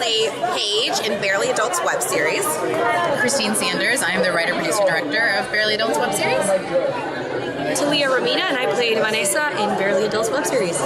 play Paige in Barely Adults web series. Christine Sanders. I am the writer, producer, director of Barely Adults web series. Talia Romina, and I played Vanessa in Barely Adults web series.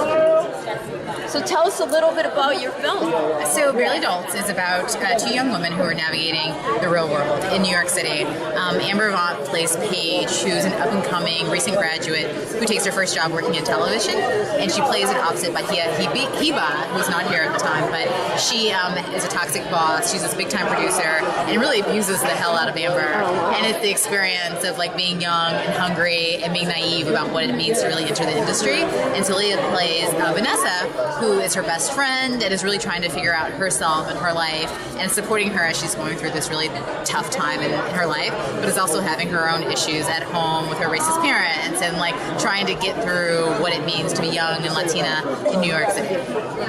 So tell us a little bit about your film. So Barely Adults is about two young women who are navigating the real world in New York City. Amber Avant plays Paige, who's an up-and-coming recent graduate who takes her first job working in television, and she plays it opposite Bahia Hiba, who's not here at the time, but she is a toxic boss. She's this big-time producer, and really abuses the hell out of Amber. And it's the experience of like being young and hungry and being naive about what it means to really enter the industry. And Talia plays Vanessa, who is her best friend and is really trying to figure out herself and her life and supporting her as she's going through this really tough time in her life, but is also having her own issues at home with her racist parents and like trying to get through what it means to be young and Latina in New York City.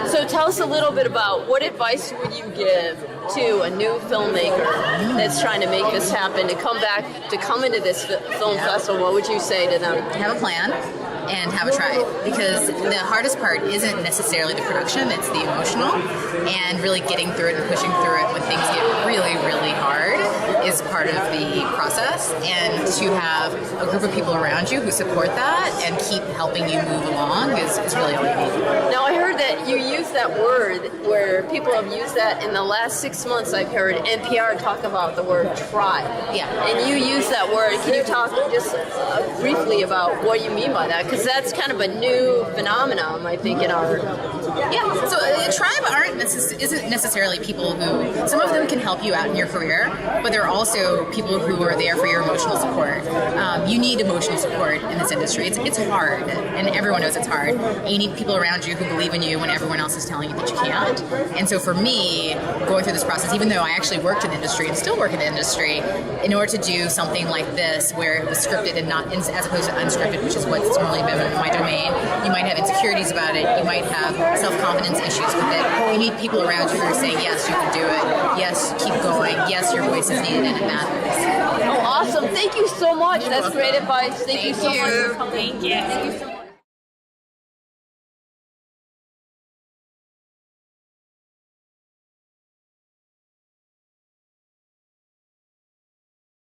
So tell us a little bit about what advice would you give to a new filmmaker that's trying to make this happen, to come into this film festival. What would you say to them? Have a plan and have a try, because the hardest part isn't necessarily the production, it's the emotional, and really getting through it and pushing through it when things get really, really hard is part of the process, and to have a group of people around you who support that and keep helping you move along is really all you need. Now I heard that you use that word, where people have used that in the last 6 months. I've heard NPR talk about the word try. Yeah. And you use that word. Can you talk just briefly about what you mean by that? Because that's kind of a new phenomenon, I think, in our... Yeah, so a tribe isn't necessarily people who, some of them can help you out in your career, but they're also people who are there for your emotional support. You need emotional support in this industry. It's hard, and everyone knows it's hard. And you need people around you who believe in you when everyone else is telling you that you can't. And so for me, going through this process, even though I actually worked in the industry and still work in the industry, in order to do something like this where it was scripted and not as opposed to unscripted, which is what's normally been in my domain, you might have insecurities about it, you might have self-confidence issues with it. You need people around you who are saying, yes, you can do it, yes, keep going, yes, your voice is needed and it matters. Oh, awesome. Thank you so much. That's great advice. Thank you so much for coming. Thank you. Thank you so much.